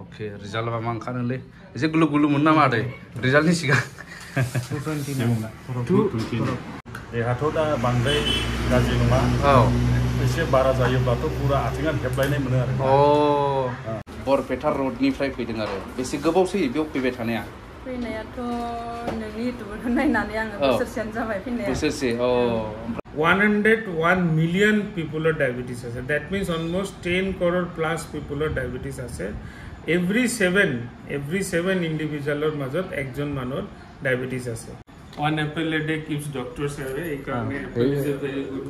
Okay result बा मा ओंखारोलै एसे गुलु गुलु मोन नामा आदै रिजाल्टनि सिगां 229 देहाथ' दा बांद्राय गाज्रि नङा औ एसे बारा जायोब्लाथ' पुरा आथिङा हेबलायनाय मोनो आरो बरपेटा रोडनिफ्राय फैदों आरो बेसे गोबावसै बेयाव फैबाय थानाया फैनायाथ' नोंनि इउटुबखौ नायनानै आङो बोसोरसेयानो जाबाय फैनाया बोसोरसे 101 million people are diabetes ase. That means almost 10 crore plus people are diabetes ase. Every seven individual or major ekjon manor diabetes ase. One apple a day keeps doctors away. Apple is a very good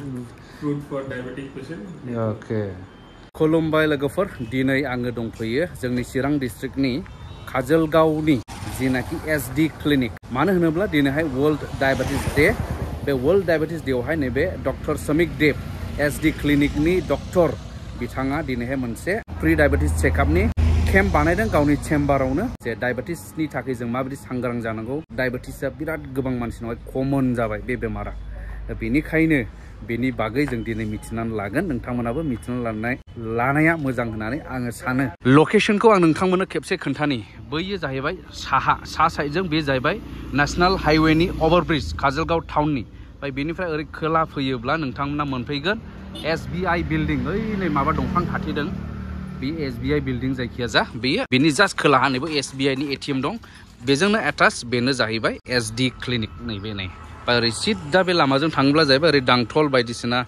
fruit for diabetic patient. Okay. खुलुमबाय लोगोफोर दिनै आङो दंफैयो जोंनि चिरां डिस्ट्रिक्टनि काजलगावनि जिनाखि SD clinic मानो होनोब्ला दिनैहाय वर्ल्ड डायबिटिस डे बे वर्ल्ड डायबिटिस डेआवहाय नैबे डक्टर समिक देव एसडी क्लिनिकनि डक्टर बिथाङा दिनैहाय मोनसे प्रि डायबिटिस चेकआपनि केम्प बानायदों गावनि चेम्बारावनो जे डायबिटिसनि थाखाय जों माबायदि सांग्रां जानांगौ डायबिटिसआ बिराद गोबां मानसिनावहाय कमन जाबाय बे बेमारा बेनिखायनो बेनि बागै जों दिनै मिथिनानै लागोन नोंथांमोनाबो मिथिनानै लानाया मोजां होननानै आङो सानो लकेशनखौ आं नोंथांमोननो खेबसे खोन्थानि बैयो जाहैबाय सा साइडजों बे जाहैबाय नेशनेल हाइवेनि ओभारब्रिज काजलगाव टाउननि ओमफ्राय बेनिफ्राय ओरै खोला फैयोब्ला नोंथांमोना मोनफैगोन एसबीआई बिल्डिं ओइ नै माबा दंफां खाथिदों बे एसबीआई बिल्डिं जायखिया जा बेयो बेनि जास्ट खोलाहानिबो एसबीआईनि एटीएम दं बेजोंनो एटाच बेनो जाहैबाय एसडी क्लिनिक नैबे नै ओरै सिद्दा बे लामाजों थाङोब्ला जाहैबाय ओरै दांथल बायदिसिना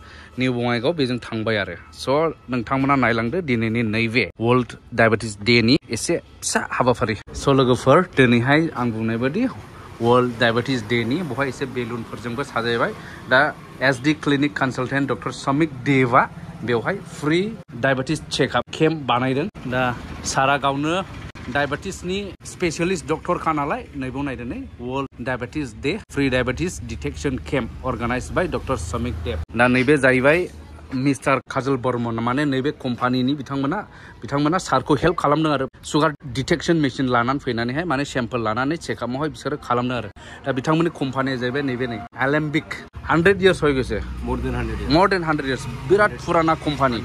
निउ बङाइगाव बेजों थांबाय आरो स' नोंथांमोना नायलांदो दिनैनि नैबे वर्ल्ड डायबिटिस डेनि एसे फिसा हाबाफारि स' लोगोफोर दिनैहाय आं बुंनाय बायदि वर्ल्ड डायबिटिस डेनि बेवहाय एसे बेलुनफोरजोंबो साजायबाय दा SD clinic consultant doctor Samik देवा बेवहाय फ्रि डायबिटिस चेकआप केम्प बानायदों दा सारा गावनो डायबिटिसनि स्पेशलिस्ट डक्टरखा नालाय नैबाव नायदो नै world diabetes day free diabetes detection camp organise by doctor Samik Dev दा नैबे जाहैबाय मिस्टार काजल बर्मन माने नैबे कम्पानिनि बिथांमोना सारखौ हेल्प खालामदों आरो सुगार डिटेक्शन मेसिन लानानै फैनानैहाय माने सेम्पोल लानानै चेकआपआवहाय बिसोरो खालामदों आरो दा बिथांमोननि कम्पानिया जाहैबाय नैबे नै एलेम्बिक 100 years हो गए more than 100 years बिराट पुराना company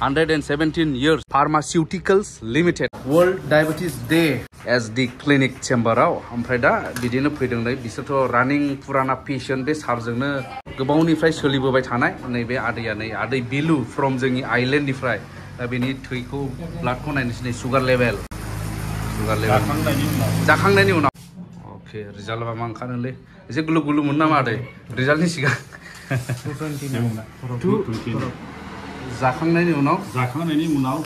117 years pharmaceuticals limited world diabetes day SD clinic चेम्बाराव ओमफ्राय दा बिदिनो फैदोंलै बिसोरथ' रानिं पुराना पेशेन्ट बे सारजोंनो गोबावनिफ्राय सोलिबोबाय थानाय नैबे आदैया नै आदै बिलु फ्रम जोंनि आइलेण्डनिफ्राय दा बेनि थैखौ ब्लाडखौ नायनोसै नै सुगार लेभेल जाखांनायनि उनाव ओके रिजाल्ट बा मा ओंखारोलै एसे गुलु गुलु मोन नामा आदै रिजाल्टनि सिगां 229 जाखांनायनि उनाव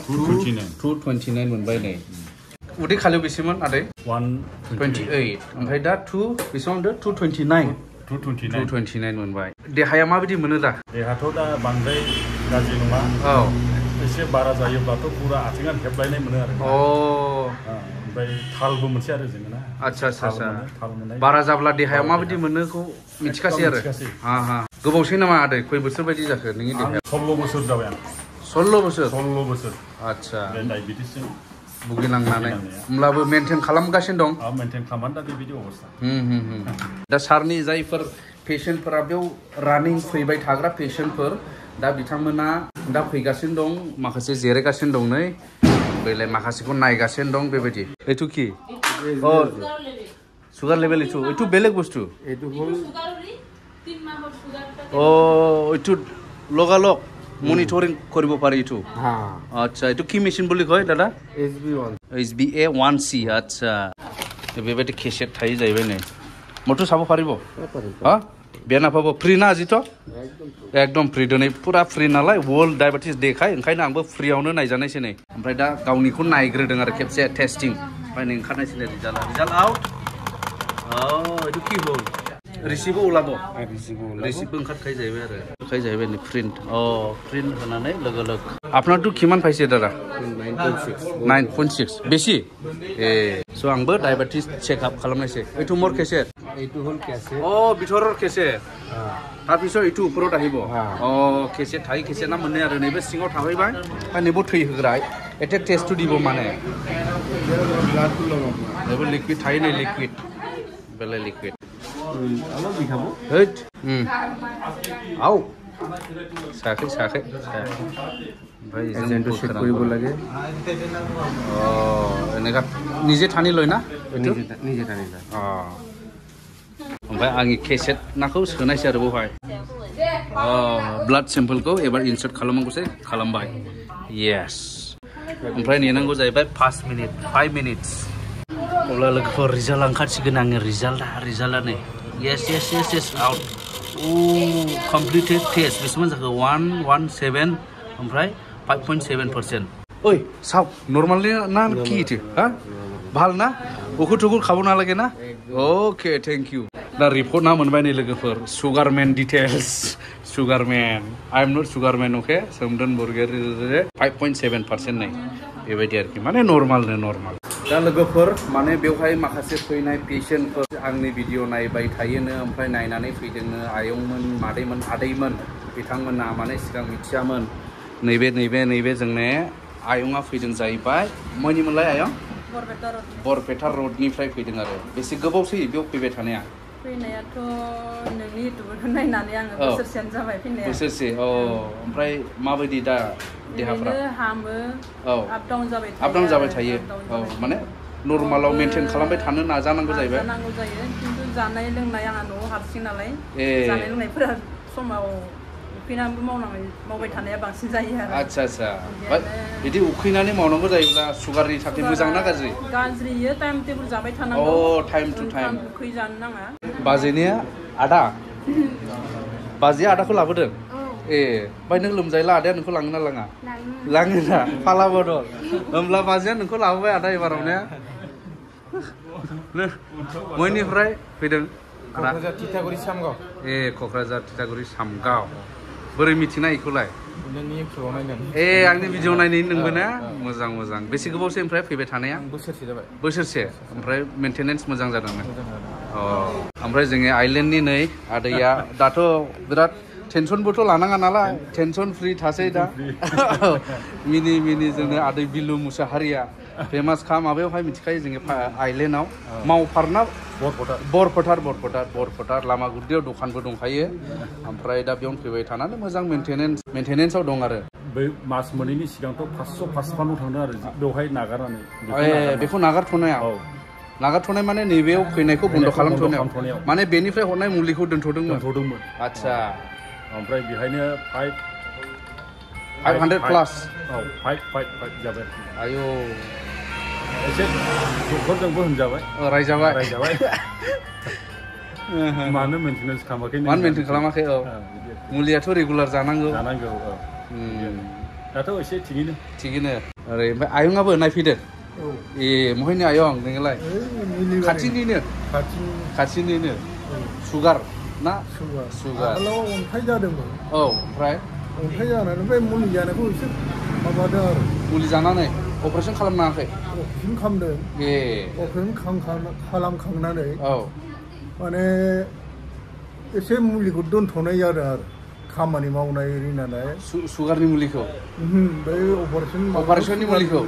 229 मोनबाय नै उदै खालियाव बेसेमोन आदै 128 ओमफ्राय दा बेसेबां होनदों 229 मोनबाय देहाया माबायदि मोनो दा देहाथ' दा बांद्राय गाज्रि नङा औ एसे बारा जायोब्लाथ' पुरा आथिङा हेबलायनाय मोनो आरो ओमफ्राय थालबो मोनसे आरो जोङो ना आच्छा बारा जाब्ला देहाया माबायदि मोनोखौ मिथिखासै आरो गोबावसै नामा आदै खय बोसोर बायदि जाखो नोंनि देहाया 16 बोसोर जाबाय आं 16 बोसोर आच्छा डायबिटिसजों भुगिनांनानै होमब्लाबो मेनटेन खालामगासिनो दं मेनटेन खालामनानै दा बेबायदि अबस्था दा सारनि जायफोर पेशेन्टफोरा बेयाव रानिं फैबाय थाग्रा पेशेन्टफोर दा बिथांमोना दा फैगासिनो दं माखासे जिरायगासिनो दं नै बैलाय माखासेखौ नायगासिनो दं बेबायदि एथु की सुगार लेभेल एथु बेलेग बुस्थु एथु हल 3 माहर सुगार एथु लगालग मनिटरिंग কৰিব পাৰি এটু আচ্ছা এটু কি মেশিন বুলি কয় দাদা SBA1C আচ্ছা বেবেটি খেসেট থাই যাইবাই नै মটো চাব পাৰিব বেয়া নাপাব ফ্রি না আজিত एकदम फ्री दिनै पुरा फ्री नालाय वर्ल्ड डायबिटिस डे खाय ओंखायनो आंबो फ्रीयावनो नायजानायसै नै ओमफ्राय दा गावनिखौ नायग्रोदों आरो खेबसे टेस्टिं ओमफ्राय नै ओंखारनायसै नै रिजाल्ट आउट एटु की हल रिसिभ ओलाबो रिसिभ ओंखारखाय जाहैबाय आरो ओंखाय जाहैबाय नै प्रिन्ट प्रिन्ट होनानै लोगो आपनारथ' किमान पाइसे दादा 9.6 बेसि स' आंबो डायबिटिस चेकआप खालामनायसै एटु मोर केसेट एटु हल केसेट बिथरर केसेट তাৰপিছত এইটো ওপৰত আহিব কেছে ঠাই কেছে না मोननै आरो नैबे सिङाव थाहैबाय ओमफ्राय नैबो थै होग्रा एटे टेस्ट দিব माने नैबो लिक्विड थायो नै लिक्विड बेले लिक्विड अलप बिखाब हैट आउ साखै ओमफ्राय एजेन्टखौ चेक কৰিব লাগে नोंहा निजे थानि लय ना निजे थानि लय ओमफ्राय आंनि केसेट नाखौ सोनायसै आरो बेवहाय ब्लाड सेम्पोलखौ एबार इनसार्ट खालामनांगौसै खालामबाय येस ओमफ्राय नेनांगौ जाहैबाय 5 मिनिट्स अब्ला लोगोफोर रिजाल्ट ओंखारसिगोन आङो रिजाल्टआ नै येस आउट कमप्लिटेड टेस्ट बेसेबां जाखो 117 ओमफ्राय 5.7% ओइ साव नर्मालि ना কি इथे हा ভাল ना उखुर थुखुर खाबो नालागे ना ओके थैंक यू दा रिपर्ट ना मोनबाय नै लोगोफोर sugar man details sugar man I am not sugar man okay सोमदोन बरगयारि 5.7% नै बेबायदि आरोखि माने नर्माल दा लोगोफोर माने बेवहाय माखासे फैनाय पेशेन्टफोर आंनि भिडिअ नायबाय थायोनो ओमफ्राय नायनानै फैदोंनो आयंमोन मादैमोन आदैमोन बिथांमोना माने सिगां मिथियामोन नैबे जोंने आयंआ फैदों जाहैबाय मनिमोनलाय आयं बरपेटा रडनिफ्राय फैदों आरो बेसे गोबावसै बेयाव फैबाय थानाया फैनायाथ' नोंनि इउटुबखौ नायनानै आङो बोसोरसेयानो जाबाय फैनाया बोसोरसे ओमफ्राय माबायदि दा देहाफ्रा हामो आप डाउन जाबाय थायो माने नर्मालाव मेनटेन खालामबाय थानो नाजानांगौ जाहैबाय खिन्थु जानाय लोंनाय आंहा न'आव हारसिं नालाय जानाय लोंनायफोरा समाव उखैनानैबो मावबाय थानाया बांसिन जायो आरो आच्छा बिदि उखैनानै मावनांगौ जायोब्ला सुगारनि थाखाय मोजां ना गाज्रि गाज्रियो टाइम टेबल जाबाय थानांगौ टाइम टु टाइम उखै जानो नाङा बाजैनिया बाजैया आदाखौ लाबोदों ओमफ्राय नों लोमजायोला आदाया नोंखौ लाङो ना लाङा लाङोना फाला बदल होमब्ला बाजैया नोंखौ लाबोबाय आदा एबाराव ने मैनिफ्राय फैदों क'क्राझार तितागुरि सामगाव क'क्राझार तितागुरि सामगाव बोरै मिथिनाय इखौलाय नोंनि इउटुबाव नायनानै आंनि भिडिअ नायनाय नोंबो ना मोजां बेसे गोबावसै ओमफ्राय फैबाय थानाया बोसोरसे ओमफ्राय मेनटेनेन्स मोजां जादोंमोन ओमफ्राय जोंनि आइलेण्डनि नै आदैया दाथ' बिराद टेनसनबोथ' लानाङा नालाय टेनसन फ्रि थासै दा मिनि जोंनो आदै बिलु मुसाहारिया फेमास खा माबायावहाय मिथिखायो जोंनि आइलेण्डआव मावफारना बरफोथार लामा गुदियाव दखानबो दंखायो ओमफ्राय दा बेयावनो फैबाय थानानै मोजां मेनटेनेन्सआव दं आरो बै मास मोननैनि सिगांथ' 500 थांदों आरो बेवहाय नागारनानै बेखौ नागारथ'नाय माने नैबेयाव फैनायखौ बन्द' खालामथ'नायाव माने बेनिफ्राय हरनाय मुलिखौ दोनथ'दोंमोन आच्छा ओमफ्राय बेहायनो 500 प्लास 5 जाबाय आयौ एसे डक्टरजोंबो होनजाबाय रायजाबाय मानो मेनटेनेन्स खालामाखै मुलियाथ' रेगुलार जानांगौ दाथ' एसे थिगैनो ओरै ओमफ्राय आयंआबो नायफैदों महायनि आयं नोंलाय खाथिनिनो सुगार ना सुगार अन्थाइ जादोंमोन ओमफ्राय अन्थाइ जानानै ओमफ्राय मुलि जानायखौ एसे माबादों आरो मुलि जानानै अपारेसन खालामनाङाखै अपारेसन खालामदों अपारेसन खालामखांनानै माने एसे मुलिखौ दोनथ'नाय जादों आरो खामानि मावनाय एरि नालाय सुगारनि मुलिखौ बै अपारेसननि मुलिखौ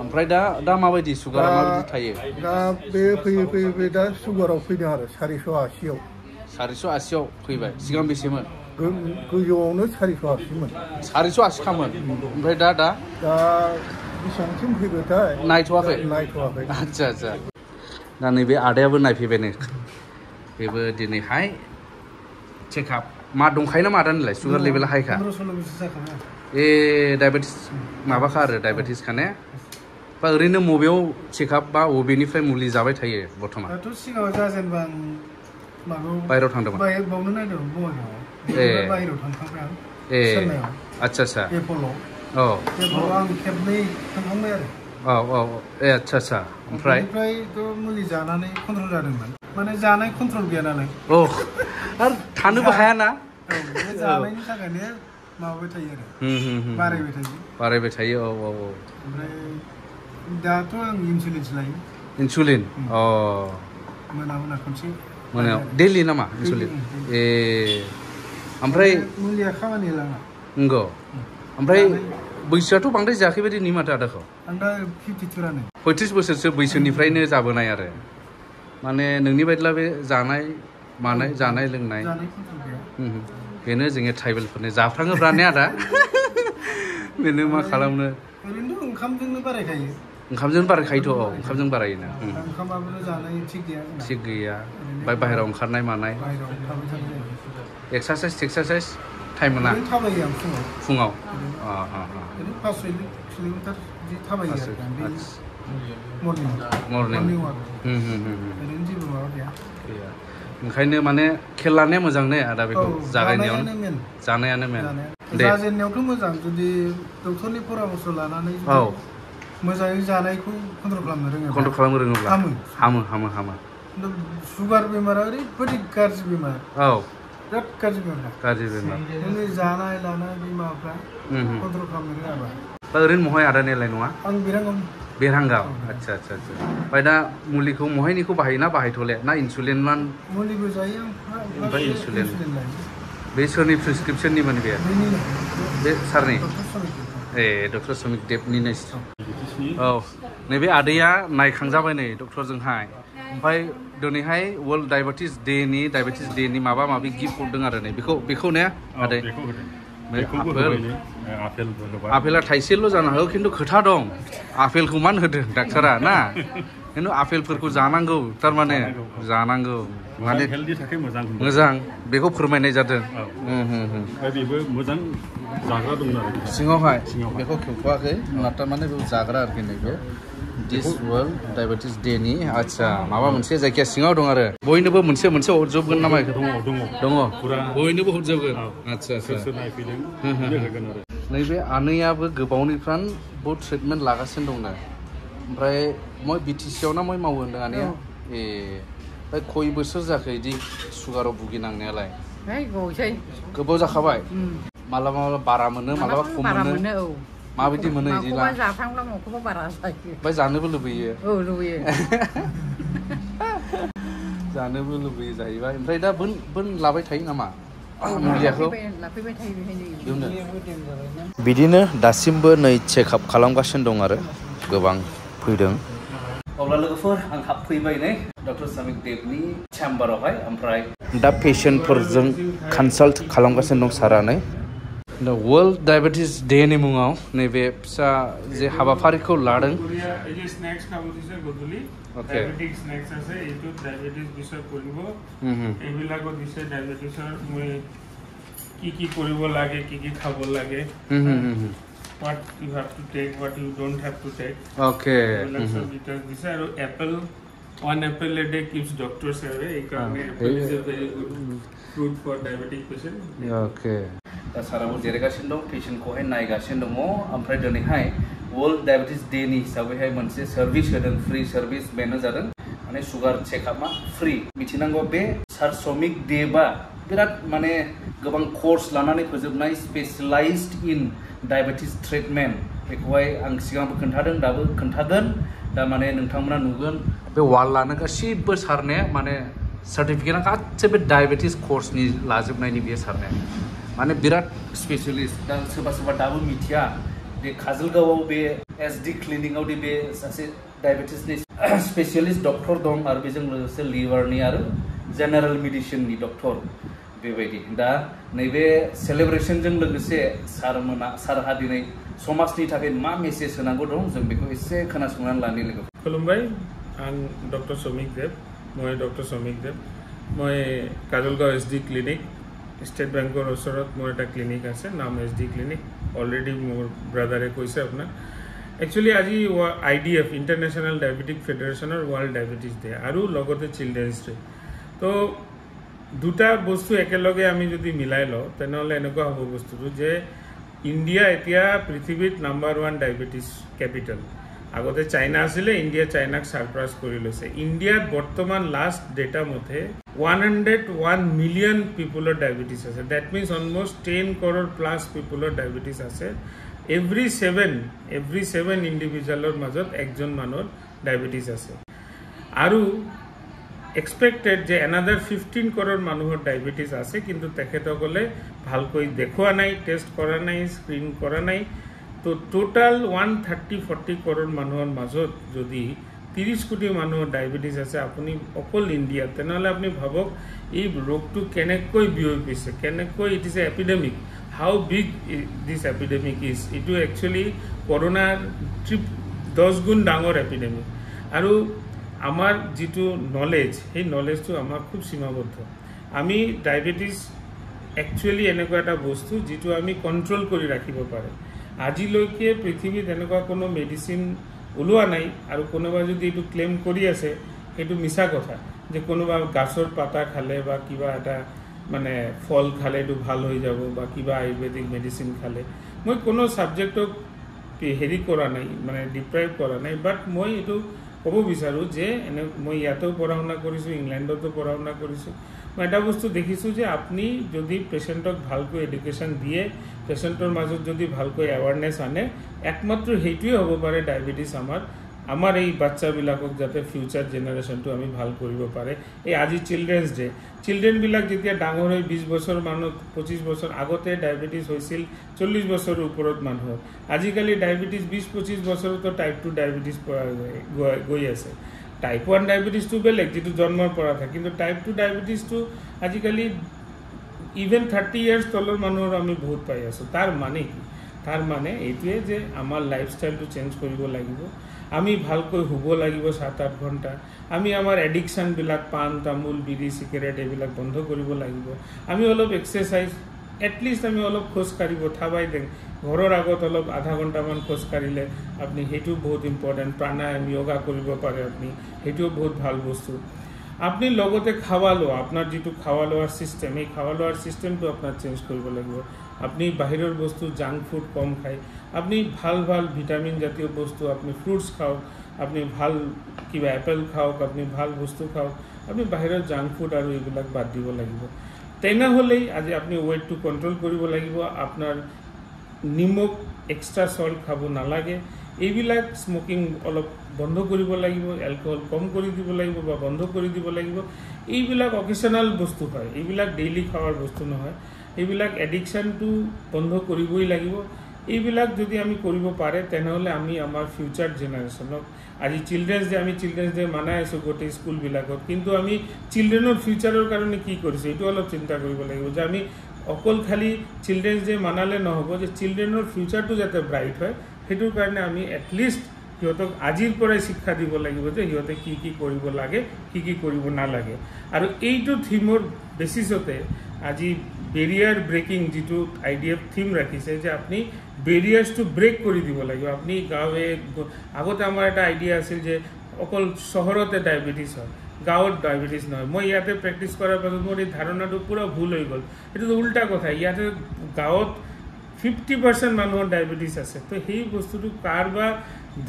ओमफ्राय दा माबायदि सुगारा माबायदि थायो दा बे फैयै दा सुगाराव फैदों आरो 480 फैबाय सिगां बेसेमोन गोजौआवनो 480मोन 480 खामोन ओमफ्राय दा बेसेबांसिम फैबायथाय नायथ'वाखै आच्छा दा नैबे आदायाबो नायफैबायनो बेबो दिनैहाय चेकआप मा दंखायो ना मा आदानिलाय सुगार लेभेला हाइखा डायबेटिस माबाखा आरो डायबेटिसखा ने बा ओरैनो मबेयाव चेकआप बा बबेनिफ्राय मुलि जाबाय थायो बर्थमान दाथ' सिगाङाव जाजेनबा आं बायराव थांदोंमोन बावनो नायदोंमोन बङाइगावआव बायराव थांखांबाय आं आच्छा एपल'आव आं खेबनै थांखांबाय आरो आच्छा ओमफ्रायथ' मुलि जानानै कन्ट्रल जादोंमोन माने जानाय कन्ट्रल गैया नालाय आरो थानोबो हायाना जानायनि थाखायनो माबाबाय थायो आरो बारायबाय थायो ओमफ्राय दाथ' आं इन्सुलिनसो लायो इन्सुलिन मोना खनसे मोनायाव डेलि नामा इन्सुलिन ओमफ्राय मुलिया खामानि लाङा नंगौ ओमफ्राय बैसोआथ' बांद्राय जायाखै बायदि नुयो माथो आदाखौ आं दा 52 35 बोसोरसो बैसोनिफ्रायनो जाबोनाय आरो माने नोंनि बायदिब्ला बे जानाय लोंनाय बेनो जोंनि ट्राइबेलफोरनि जाफ्राङोब्रा ने आदा बेनो मा खालामनो ओरैनोथ' ओंखामजोंनो बारायखायो ओंखामजों बारायखायोथ' ओंखामजों बारायोना ओंखामाबो जानाय थिग गैया थिग गैया ओमफ्राय बाहेरायाव ओंखारनाय मानाय बाहेरायाव थाबाय थानाय जायो एक्सारसाइज टाइम मोना ओरैनो थाबायो आं फुङाव ओरैनो 5 किल'मिटार बिदि थाबायो आरो मर्निं वाक ओरैनो जेबो माबा गैया ओंखायनो माने खेल लानाया मोजां ने आदा बेखौ जागायनायावनो जानायानो मेन जाजेननायावथ' मोजां जुदि डक्टरनि परामर्श लानानै मोजाङै जानायखौ कन्ट्रल खालामनो रोङोब्ला हामो सुगार बेमारा ओरैबायदि गाज्रि बेमार बिराद गाज्रि बेमार नोंनि जानाय लानाय बे माबाफ्रा कन्ट्रल खालामनो रोङाबा दा ओरैनो महाय आदानियालाय नङा आं बेरहांगाव आच्छा ओमफ्राय दा मुलिखौ महायनिखौ बाहायोना बाहायथ'ले ना इन्सुलिन मुलिबो जायो ओमफ्राय इन्सुलिन बे सोरनि प्रेसक्रिपसननिमोन बे सारनि डक्टर समिक देबनिनो नैबे आदैया नायखांजाबाय नै डक्टरजोंहाय ओमफ्राय दिनैहाय वर्ल्ड डायबेटिस डेनि माबा माबि गिफ्ट हरदों आरो नै बेखौ ने आदै आपेला थाइसेल' जानो हागौ खिन्थु खोथा दं आपेलखौ मानो होदों डाक्टारा ना खिन्थु आपेलफोरखौ जानांगौ थारमाने जानांगौ माने मोजां बेखौ फोरमायनाय जादों बेबो मोजां जाग्रा दं आरो सिङावहाय बेखौ खेवथ'वाखै थारमाने बेखौ जाग्रा आरोखि नैबे दिस वर्ल्ड डायबेटिस डेनि आच्छा माबा मोनसे जायखिया सिङाव दं आरो बयनोबो मोनसे हरजोबगोन नामा दङ बयनोबो हरजोबगोन आच्छा नैबे आनैयाबो गोबावनिफ्राय बहुद ट्रिटमेन्ट लागासिनो दंनो ओमफ्राय मय BTC आव ना मय मावो होनदों आनैया ओमफ्राय खय बोसोर जाखो बिदि सुगाराव भुगिनांनायालाय गोबाव जाखाबाय मालाबा बारा मोनो मालाबा खम मोनो माबायदि मोनो बिदिला ओमफ्राय जानोबो लुबैयो जानोबो लुबैयो जाहैबाय ओमफ्राय दा बोन लाबाय थायो नामा मुलियाखौ बिदिनो दासिमबो नै चेकआप खालामगासिनो दं आरो गोबां फैदों अब्ला लोगोफोर आं हाबफैबाय नै डक्टर समिक देबनि चेम्बारावहाय ओमफ्राय दा पेशेन्टफोरजों कनसाल्ट खालामगासिनो दं सारा नै वर्ल्ड डायबेटिस डेनि मुङाव नैबे फिसा जे हाबाफारिखौ लादों what you have to take, what you don't have to take. Okay. This are apple. One apple a day keeps doctors away. Apple is a very good fruit for diabetic patient. Okay. दा साराबो जिरायगासिनो दं पेशेन्टखौहाय नायगासिनो दङ ओमफ्राय दिनैहाय world diabetes डेनि हिसाबैहाय मोनसे service होदों फ्रि सार्भिस बेनो जादों माने सुगार चेकआपआ फ्रि मिथिनांगौ बे सार समिक देबा बिराद माने गोबां कर्स लानानै फोजोबनाय स्पेशलाइज्ड इन डायबेटिस ट्रिटमेन्ट बेखौहाय आं सिगांबो खोन्थादों दाबो खोन्थागोन दा माने नोंथांमोना नुगोन बे वालआनो गासिबो सारनाया माने सार्टिफिकेटआ गासिबो डायबेटिस कर्सनि लाजोबनायनि बे सारनाया माने बिराद स्पेशलिस्ट दा सोरबा दाबो मिथिया बे काजलगावआव बे SD क्लिनिकआव बे सासे डायबेटिसनि स्पेशलिस्ट डक्टर दं आरो बेजों लोगोसे लिभारनि आरो जेनेरेल मेडिसिननि डक्टर बेबायदि दा नैबे सेलेब्रेशनजों लोगोसे सारहा दिनै समाजनि थाखाय मा मेसेज होनांगौ दं जों बेखौ एसे खोनासंनानै लानि लोगो खुलुमबाय आं डक्टर समिक देब मैं काजलगाव SD क्लिनिक स्टेट बेंकर ओसरत मोर एटा क्लिनिक আছে नाम SD क्लिनिक अलरेडी मोर ब्रादारे কৈছে আপনার एक्चुअली আজি IDF इंटरनेशनल डायबिटिक फेडरेशनर वर्ल्ड डायबिटिस डे और लगते चिल्ड्रेन्स डे तो দুটা বস্তু একেলগে আমি যদি মিলাই লওঁ তেনেহলে এনেকুৱা হ'ব বস্তুটো যে ইন্ডিয়া এতিয়া পৃথিৱীত নাম্বাৰ 1 ডায়াবেটিস ক্যাপিটাল আগতে চাইনা আছিলে ইন্ডিয়া চাইনাক সাৰপ্ৰাইজ কৰি লৈছে ইন্ডিয়াত বৰ্তমান লাষ্ট ডেটা মতে 101 মিলিয়ন পিপলৰ ডায়াবেটিস আছে that means almost 10 crore plus পিপলৰ ডায়াবেটিস আছে এভৰি 7 ইন্ডিভিজুৱেলৰ মাজত একজন মানুহৰ ডায়াবেটিস আছে আৰু expected যে another 15 crore মানুহৰ ডায়াবেটিস আছে কিন্তু তেখেতসকলে ভালকৈ দেখুৱা নাই টেষ্ট কৰা নাই স্ক্ৰিন কৰা নাই তো টোটাল 130-40 crore মানুহৰ মাজত যদি 30 কোটি মানুহৰ ডায়াবেটিস আছে আপুনি অকল ইন্ডিয়া তেনেহলে আপুনি ভাবক এই ৰোগটো কেনেকৈ বিয়পিছে কেনেকৈ it is a epidemic how big this epidemic is. Itu actually corona 10 গুণ ডাঙৰ epidemic. আৰু আমাৰ যিটো নলেজ, সেই নলেজটো আমাৰ খুব সীমাবদ্ধ. আমি ডায়াবেটিস একচুৱেলি এনেকুৱা এটা বস্তু যিটো আমি কন্ট্ৰোল কৰি ৰাখিব পাৰে. আজিলৈকে পৃথিৱীত এনেকুৱা কোনো মেডিচিন ওলোৱা নাই, আৰু কোনোবা যদি এইটো ক্লেম কৰি আছে সেইটো মিছা কথা যে কোনোবা গাছৰ পাতা খালে বা কিবা এটা মানে ফল খালে এইটো ভাল হৈ যাব বা কিবা আয়ুৰ্বেদিক মেডিচিন খালে. মই কোনো ছাবজেক্টক হেৰি কৰা নাই, মানে ডিপ্ৰাইভ কৰা নাই, বাট মই এইটো ক'ব বিচাৰোঁ যে মই ইয়াতেও পঢ়া শুনা কৰিছোঁ, ইংলেণ্ডতো পঢ়া শুনা কৰিছোঁ. মই এটা বস্তু দেখিছোঁ যে আপুনি যদি পেচেণ্টক ভালকৈ এডুকেশ্যন দিয়ে, পেচেণ্টৰ মাজত যদি ভালকৈ এৱাৰনেছ আনে, একমাত্ৰ সেইটোৱে হ'ব পাৰে ডায়েবেটিছ আমাৰ এই বাচ্চাবিলাকক যাতে ফিউচাৰ জেনেৰেশ্যনটো আমি ভাল কৰিব পাৰে. এই আজি চিলড্ৰেনছ ডে, চিলড্ৰেনবিলাক যেতিয়া ডাঙৰ হৈ 20 বছৰ মানুহ 25 বছৰ আগতে ডায়েবেটিছ হৈছিল 40 বছৰৰ ওপৰত মানুহৰ. আজিকালি ডায়েবেটিছ 20-25 বছৰতো টাইপ 2 ডায়েবেটিছ গৈ আছে. টাইপ 1 ডায়েবেটিছটো বেলেগ, যিটো জন্মৰ পৰা থাকে, কিন্তু টাইপ 2 ডায়েবেটিছটো আজিকালি ইভেন 30 ইয়াৰ্ছ তলৰ মানুহৰ আমি বহুত পাই আছোঁ. তাৰ মানে কি? তাৰ মানে এইটোৱে যে আমাৰ লাইফষ্টাইলটো চেঞ্জ কৰিব লাগিব, আমি ভালকৈ শুব লাগিব 7-8 ঘণ্টা, আমি আমাৰ এডিকশ্যনবিলাক পাণ তামোল বিড়ি চিগাৰেট এইবিলাক বন্ধ কৰিব লাগিব, আমি অলপ এক্সাৰচাইজ, এটলিষ্ট আমি অলপ খোজকাঢ়িব থাবাই দেং, ঘৰৰ আগত অলপ আধা ঘণ্টামান খোজকাঢ়িলে আপুনি, সেইটো বহুত ইম্পৰ্টেণ্ট. প্ৰাণায়াম য়োগা কৰিব পাৰে আপুনি, সেইটোও বহুত ভাল বস্তু. আপনি লগতে খাওয়া লোৱা, আপনাৰ যেটো খাওয়া লোৱাৰ সিস্টেম, এই খাওয়া লোৱাৰ সিস্টেমটো আপনাৰ চেঞ্জ কৰিব লাগিব. আপনি বাহিৰৰ বস্তু জাঙ্ক ফুড কম খাই, আপনি ভাল ভাল ভিটামিন জাতীয় বস্তু, আপনি ফ্রুটস খাওক, আপনি ভাল কিবা এপল খাওক, আপনি ভাল বস্তু খাওক, আপনি বাহিৰৰ জাঙ্ক ফুড আৰু এইবিলাক বাদ দিব লাগিব. তেনেহ'লেই আজি আপনি ওয়েটটো কন্ট্ৰোল কৰিব লাগিব. আপনাৰ নিমখ এক্সট্ৰা সল্ট খাব নালাগে, এইবিলাক স্মোকিং অলপ বন্ধ কৰিব লাগিব, এলকহল কম কৰি দিব লাগিব বা বন্ধ কৰি দিব লাগিব. এইবিলাক অকেশনাল বস্তু হয়, এইবিলাক ডেইলি খাওয়াৰ বস্তু নহয়. এইবিলাক এডিকশ্যনটো বন্ধ কৰিবই লাগিব. এইবিলাক যদি আমি কৰিব পাৰে তেনেহ'লে আমি আমাৰ ফিউচাৰ জেনেৰেশ্যনক, আজি চিলড্ৰেনছ ডে, আমি চিলড্ৰেনছ ডে মানাই আছোঁ গোটেই স্কুলবিলাকত, কিন্তু আমি চিলড্ৰেনৰ ফিউচাৰৰ কাৰণে কি কৰিছোঁ এইটো অলপ চিন্তা কৰিব লাগিব. যে আমি অকল খালি চিলড্ৰেনছ ডে মানালে নহ'ব, যে চিলড্ৰেনৰ ফিউচাৰটো যাতে ব্ৰাইট হয়, সেইটোৰ কাৰণে আমি এটলিষ্ট সিহঁতক আজিৰ পৰাই শিক্ষা দিব লাগিব যে সিহঁতে কি কি কৰিব লাগে, কি কি কৰিব নালাগে. আৰু এইটো থিমৰ বেচিছতে আজি বেৰিয়াৰ ব্ৰেকিং যিটো IDF থিম ৰাখিছে, যে আপুনি বেৰিয়াৰ্ছটো ব্ৰেক কৰি দিব লাগিব. আপুনি গাঁৱে, আগতে আমাৰ এটা আইডিয়া আছিল যে অকল চহৰতে ডায়েবেটিছ হয়, গাঁৱত ডায়েবেটিছ নহয়. মই ইয়াতে প্ৰেক্টিছ কৰাৰ পাছত মোৰ এই ধাৰণাটো পুৰা ভুল হৈ গ'ল. এইটোতো উল্টা কথা, ইয়াতে গাঁৱত 50% মানুহৰ ডায়েবেটিছ আছে. তো সেই বস্তুটো কাৰোবা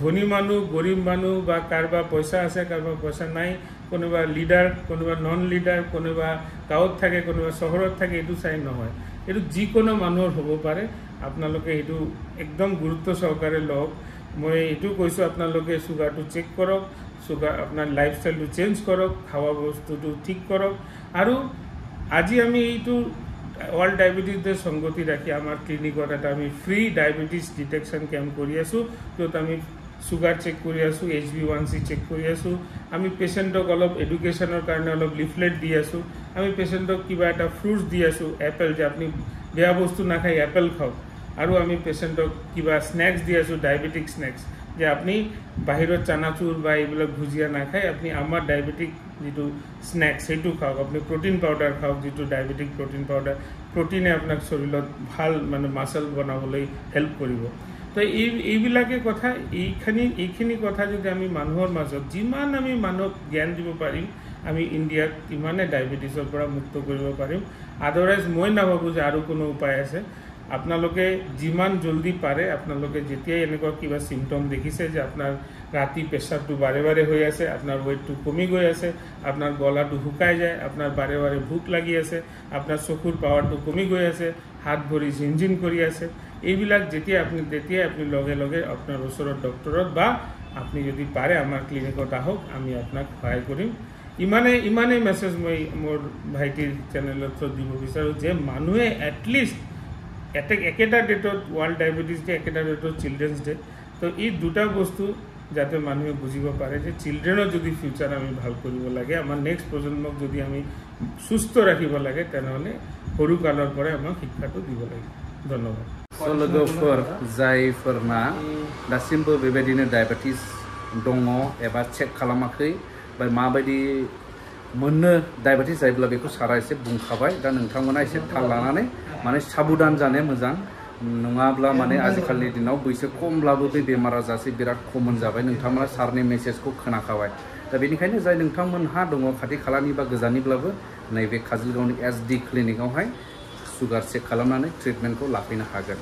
ধনী মানুহ, গৰীব মানুহ, বা কাৰোবা পইচা আছে, কাৰোবা পইচা নাই, কোনোবা লিডাৰ, কোনোবা নন লিডাৰ, কোনোবা গাঁৱত থাকে, কোনোবা চহৰত থাকে, এইটো চাই নহয়. এইটো যিকোনো মানুহৰ হ'ব পাৰে. আপোনালোকে এইটো একদম গুৰুত্ব সহকাৰে লওক. মই এইটো কৈছোঁ, আপোনালোকে চুগাৰটো চেক কৰক, চুগাৰ আপোনাৰ লাইফষ্টাইলটো চেঞ্জ কৰক, খোৱা বস্তুটো ঠিক কৰক. আৰু আজি আমি এইটো ওয়াৰ্ল্ড ডায়াবেটিস ডে সংগতি ৰাখি আমাৰ ক্লিনিকত এটা আমি ফ্ৰি ডায়াবেটিস ডিটেকশন ক্যাম্প কৰি আছো, য'ত আমি সুগাৰ চেক কৰি আছো, HbA1c চেক কৰি আছো, আমি পেশেন্টক অলপ এডুকেশনের কারণে অলপ লিফলেট দি আছো, আমি পেশেন্টক কিবা এটা ফ্রুটস দি আছো, এপল, যে আপনি বেয়া বস্তু না খাই এপল খাওক. আৰু আমি পেশেন্টক কিবা স্ন্যাক্স দি আছো, ডায়াবেটিক স্ন্যাক্স, যে আপনি বাহিৰত চানাচুৰ বা এইবিলাক ভুজিয়া না খাই আপনি আমাৰ ডায়াবেটিক যেটো স্ন্যাক্স সেইটো খাওক. আপনি প্ৰোটিন পাউডাৰ খাওক, যেটো ডায়াবেটিক প্ৰোটিন পাউডাৰ, প্ৰোটিনে আপনাৰ শৰীৰত ভাল মানে মাসল বনাবলৈ হেল্প কৰিব. তো এইবিলাকে কথা, এইখিনি কথা যদি আমি মানুহৰ মাজত যিমান আমি মানুহক জ্ঞান দিব পাৰিম, আমি ইণ্ডিয়াক ইমানে ডায়াবেটিছৰ পৰা মুক্ত কৰিব পাৰিম. আদাৰৱাইজ মই নাভাবোঁ যে আৰু কোনো উপায় আছে. আপোনালোকে যিমান জলদি পাৰে, আপোনালোকে যেতিয়াই এনেকুৱা কিবা চিমটম দেখিছে যে আপোনাৰ ৰাতি প্ৰেছাৰটো বাৰে বাৰে হৈ আছে, আপোনাৰ ৱেইটটো কমি গৈ আছে, আপোনাৰ গলাটো শুকাই যায়, আপোনাৰ বাৰে বাৰে ভোক লাগি আছে, আপোনাৰ চকুৰ পাৱাৰটো কমি গৈ আছে, হাত ভৰি ঝিনঝিন কৰি আছে, এইবিলাক তেতিয়াই আপুনি লগে লগে আপোনাৰ ওচৰৰ ডক্টৰত বা আপুনি যদি পাৰে আমাৰ ক্লিনিকত আহক, আমি আপোনাক সহায় কৰিম. ইমানেই মেছেজ মই মোৰ ভাইটিৰ চেনেলত দিব বিচাৰোঁ যে মানুহে এটলিষ্ট একেটা ডেটত ওয়ার্ল্ড ডায়াবেটিস ডে, একেটা ডেটত চিলড্রেন্স ডে, তো এই দুটা বস্তু যাতে মানুহে বুঝিব পাৰে যে চিলড্ৰেনৰ যদি ফিউচাৰ আমি ভাল কৰিব লাগে, আমাৰ নেক্সট প্ৰজন্মক যদি আমি সুস্থ ৰাখিব লাগে, তেনেহ'লে সৰু কালৰ পৰাই আমাক শিক্ষাটো দিব লাগে. ধন্যবাদ। स' लोगोफोर जायफोरना दासिमबो बेबायदिनो डायबेटिस दङ एबा चेक खालामाखै बा माबायदि मोननो डायबेटिस जायोब्ला बेखौ सारा एसे बुंखाबाय दा नोंथांमोना एसे थाल लानानै माने साबधान जानाया मोजां नङाब्ला माने आजिखालिनि दिनाव बैसो खमब्लाबो बे बेमार आजारसै बिराद कमन जाबाय नोंथांमोना सारनि मेसेजखौ खोनाखाबाय दा बेनिखायनो जाय नोंथांमोनहा दङ खाथि खालानि बा गोजाननिब्लाबो नैबे काजलगावनि SD क्लिनिकआवहाय सुगार चेक खालामनानै ट्रिटमेन्टखौ लाफैनो हागोन।